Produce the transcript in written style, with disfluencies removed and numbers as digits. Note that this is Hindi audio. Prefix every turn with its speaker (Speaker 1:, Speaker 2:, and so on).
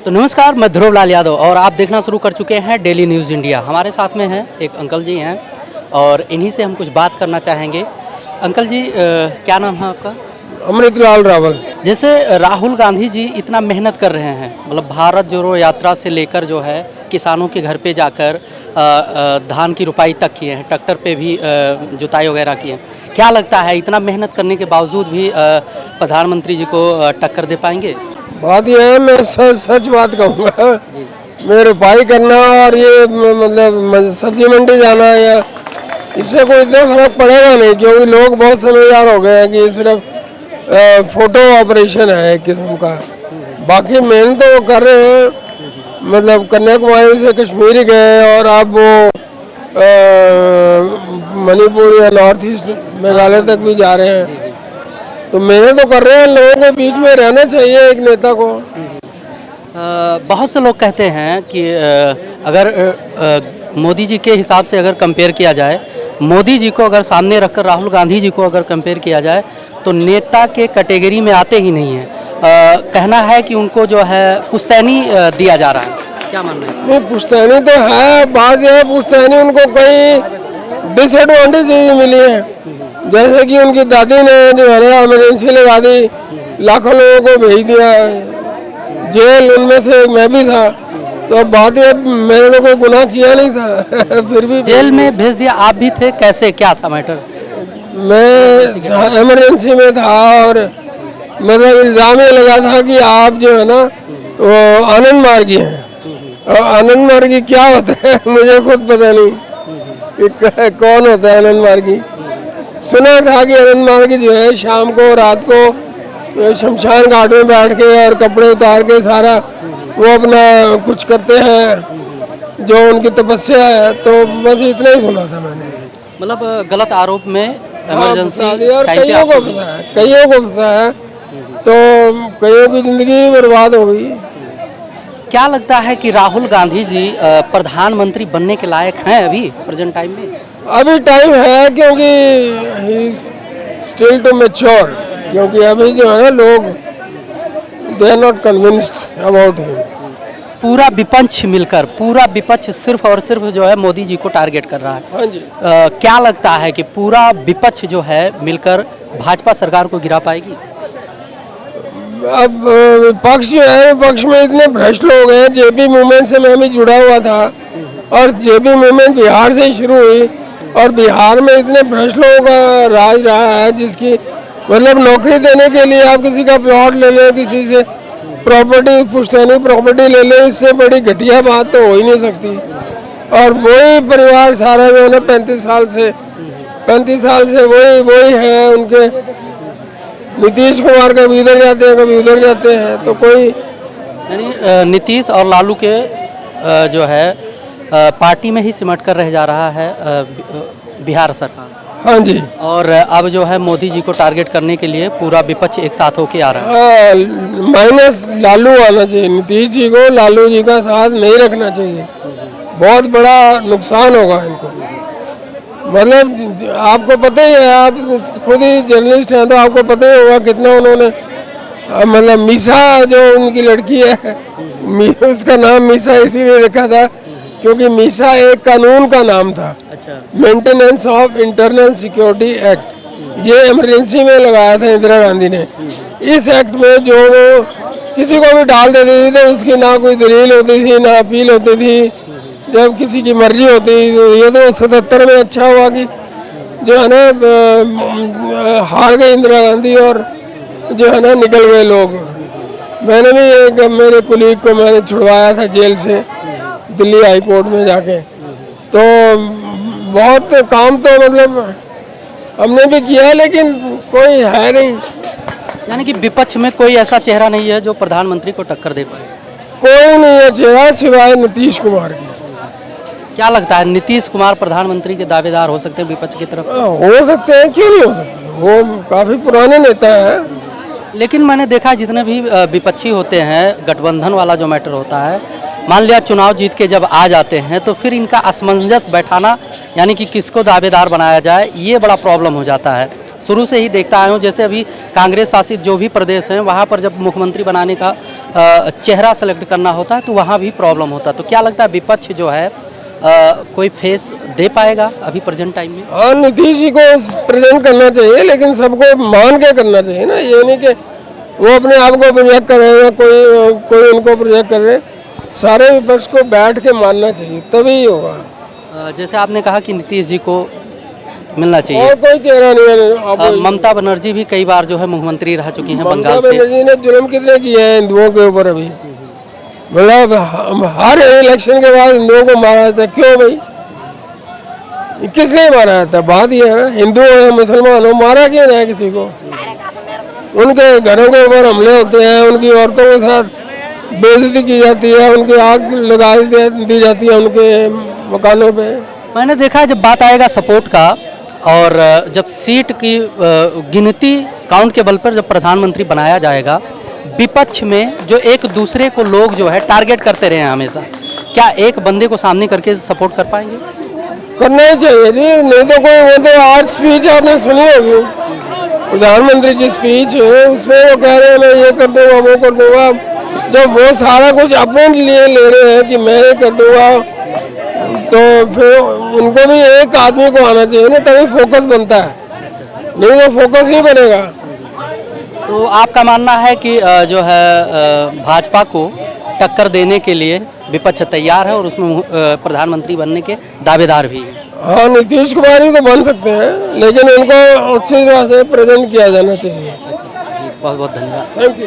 Speaker 1: तो नमस्कार, मैं ध्रुव लाल यादव और आप देखना शुरू कर चुके हैं डेली न्यूज़ इंडिया। हमारे साथ में हैं एक अंकल जी हैं और इन्हीं से हम कुछ बात करना चाहेंगे। अंकल जी, क्या नाम है आपका?
Speaker 2: अमृतलाल रावल।
Speaker 1: जैसे राहुल गांधी जी इतना मेहनत कर रहे हैं, मतलब भारत जोड़ो यात्रा से लेकर जो है किसानों के घर पे जाकर धान की रुपाई तक किए हैं, ट्रैक्टर पे भी जुताई वगैरह किए हैं। क्या लगता है इतना मेहनत करने के बावजूद भी प्रधानमंत्री जी को टक्कर दे पाएंगे?
Speaker 2: बात यह है, मैं सच बात कहूँगा, मैं रुपाई करना और ये मतलब सब्जी मंडी जाना या इससे कोई इतना फर्क पड़ेगा नहीं, क्योंकि लोग बहुत समझदार हो गए हैं कि सिर्फ फोटो ऑपरेशन है एक किस्म का। बाकी मेहनत तो वो कर रहे हैं, मतलब कन्याकुमारी से कश्मीर गए और अब वो मणिपुर या नॉर्थ ईस्ट मेघालय तक भी जा रहे हैं। तो मेहनत तो कर रहे हैं, लोगों के बीच में रहना चाहिए एक नेता को।
Speaker 1: बहुत से लोग कहते हैं कि अगर मोदी जी के हिसाब से अगर कंपेयर किया जाए, मोदी जी को अगर सामने रखकर राहुल गांधी जी को अगर कंपेयर किया जाए तो नेता के कैटेगरी में आते ही नहीं है। कहना है कि उनको जो है पुश्तैनी दिया जा रहा है। क्या मानना है?
Speaker 2: नहीं, पुश्तैनी तो है, बात यह है पुश्तैनी उनको कई डिसएडवांटेज मिली है। जैसे कि उनकी दादी ने जो है ना इमरजेंसी लगा दी, लाखों लोगों को भेज दिया जेल, उनमें से मैं भी था। तो बात ये, मैंने तो कोई गुनाह किया नहीं था फिर भी
Speaker 1: जेल में भेज दिया। आप भी थे? कैसे, क्या था मैटर?
Speaker 2: मैं इमरजेंसी में था और मतलब इल्ज़ाम ये लगा था कि आप जो है ना वो आनंद मार्गी हैं। और आनंद मार्गी क्या होता है मुझे खुद पता नहीं कि कौन होता है आनंद मार्गी। सुना था कि आनंद मार्गी जो है शाम को रात को शमशान घाट में बैठ के और कपड़े उतार के सारा वो अपना कुछ करते हैं जो उनकी तपस्या है। तो बस इतना ही सुना था मैंने।
Speaker 1: मतलब गलत आरोप में इमरजेंसी
Speaker 2: और कईयों को फंसा है तो कईयों की जिंदगी बर्बाद हो गई।
Speaker 1: क्या लगता है कि राहुल गांधी जी प्रधानमंत्री बनने के लायक हैं अभी प्रेजेंट टाइम में?
Speaker 2: अभी टाइम है, क्योंकि he is still too mature. क्योंकि अभी जो है लोग they are not convinced about him.
Speaker 1: पूरा विपक्ष मिलकर, पूरा विपक्ष सिर्फ और सिर्फ जो है मोदी जी को टारगेट कर रहा है।
Speaker 2: हाँ जी।
Speaker 1: क्या लगता है कि पूरा विपक्ष जो है मिलकर भाजपा सरकार को गिरा पाएगी?
Speaker 2: अब पक्ष जो है, पक्ष में इतने भ्रष्ट लोग हैं। जेपी मूवमेंट से मैं भी जुड़ा हुआ था और जेपी मूवमेंट बिहार से ही शुरू हुई और बिहार में इतने भ्रष्ट लोगों का राज रहा है, जिसकी मतलब नौकरी देने के लिए आप किसी का प्लॉट ले लें, किसी से प्रॉपर्टी पुश्तैनी प्रॉपर्टी ले लें, इससे बड़ी घटिया बात तो हो ही नहीं सकती। और वही परिवार सारा जो है ना 35 साल से वही है उनके। नीतीश कुमार कभी इधर जाते हैं, कभी उधर जाते हैं। तो कोई
Speaker 1: यानी नीतीश और लालू के जो है पार्टी में ही सिमट कर रह जा रहा है बिहार सरकार।
Speaker 2: हाँ जी।
Speaker 1: और अब जो है मोदी जी को टारगेट करने के लिए पूरा विपक्ष एक साथ होके आ रहा है।
Speaker 2: माइनस लालू आना चाहिए। नीतीश जी को लालू जी का साथ नहीं रखना चाहिए, बहुत बड़ा नुकसान होगा इनको। मतलब आपको पता ही है, आप खुद ही जर्नलिस्ट हैं तो आपको पता ही होगा कितना उन्होंने मतलब मीसा जो उनकी लड़की है, उसका नाम मीसा इसीलिए रखा था क्योंकि मीसा एक कानून का नाम था। अच्छा। Maintenance of internal security act, ये इमरजेंसी में लगाया था इंदिरा गांधी ने। इस एक्ट में जो वो किसी को भी डाल देती थी तो उसकी ना कोई दलील होती थी ना अपील होती थी, जब किसी की मर्जी होती। तो ये तो 77 में अच्छा हुआ कि जो है ना हार गई इंदिरा गांधी और जो है ना निकल गए लोग। मैंने भी एक मेरे कुलीग को मैंने छुड़वाया था जेल से दिल्ली हाई कोर्ट में जाके। तो बहुत काम तो मतलब हमने भी किया, लेकिन कोई है नहीं।
Speaker 1: यानी कि विपक्ष में कोई ऐसा चेहरा नहीं है जो प्रधानमंत्री को टक्कर दे पाए?
Speaker 2: कोई नहीं है चेहरा सिवाय नीतीश कुमार की।
Speaker 1: क्या लगता है नीतीश कुमार प्रधानमंत्री के दावेदार हो सकते हैं विपक्ष की तरफ से?
Speaker 2: हो सकते हैं, क्यों नहीं हो सकते। वो काफी पुराने नेता हैं।
Speaker 1: लेकिन मैंने देखा जितने भी विपक्षी होते हैं, गठबंधन वाला जो मैटर होता है, मान लिया चुनाव जीत के जब आ जाते हैं तो फिर इनका असमंजस बैठाना, यानी कि किसको दावेदार बनाया जाए, ये बड़ा प्रॉब्लम हो जाता है। शुरू से ही देखता आया हूँ। जैसे अभी कांग्रेस शासित जो भी प्रदेश हैं वहाँ पर जब मुख्यमंत्री बनाने का चेहरा सेलेक्ट करना होता है तो वहाँ भी प्रॉब्लम होता है। तो क्या लगता है विपक्ष जो है कोई फेस दे पाएगा अभी प्रेजेंट टाइम में?
Speaker 2: हाँ, नीतीश जी को प्रेजेंट करना चाहिए, लेकिन सबको मान के करना चाहिए ना। ये नहीं कि वो अपने आप को प्रोजेक्ट कर रहे हैं, कोई उनको प्रोजेक्ट कर रहे हैं। सारे विपक्ष को बैठ के मानना चाहिए, तभी होगा।
Speaker 1: जैसे आपने कहा कि नीतीश जी को मिलना चाहिए,
Speaker 2: और कोई चेहरा नहीं है।
Speaker 1: ममता बनर्जी भी कई बार जो है मुख्यमंत्री रह चुकी हैं
Speaker 2: ममता
Speaker 1: बंगाल से।
Speaker 2: बनर्जी ने जुल्म कितने किए हैं हिंदुओं के ऊपर अभी। मतलब हर इलेक्शन के बाद हिंदुओं को मारा जाता है। क्यों भाई, किसने मारा जाता है? बात ये है ना, हिंदू हो मुसलमान हो, मारा क्यों है किसी को? उनके घरों के ऊपर हमले होते हैं, उनकी औरतों के साथ बेइज्जती की जाती है, उनकी आग लगा दी जाती है उनके मकानों पे।
Speaker 1: मैंने देखा है जब बात आएगा सपोर्ट का और जब सीट की गिनती काउंट के बल पर जब प्रधानमंत्री बनाया जाएगा, विपक्ष में जो एक दूसरे को लोग जो है टारगेट करते रहे हैं हमेशा, क्या एक बंदे को सामने करके सपोर्ट कर पाएंगे?
Speaker 2: करना ही चाहिए जी, नहीं तो कोई वो तो आज स्पीच आपने सुनी होगी प्रधानमंत्री की स्पीच, उसमें वो कह रहे हैं मैं ये कर दूंगा वो कर दूंगा। जब वो सारा कुछ अपने लिए ले रहे हैं कि मैं ये कर दूंगा, तो फिर उनको भी एक आदमी को आना चाहिए ना, तभी फोकस बनता है, नहीं तो फोकस नहीं बनेगा।
Speaker 1: तो आपका मानना है कि जो है भाजपा को टक्कर देने के लिए विपक्ष तैयार है और उसमें प्रधानमंत्री बनने के दावेदार भी हैं?
Speaker 2: हाँ, नीतीश कुमार ही तो बन सकते हैं, लेकिन उनको अच्छी तरह से प्रेजेंट किया जाना चाहिए।
Speaker 1: बहुत बहुत धन्यवाद।
Speaker 2: Thank you.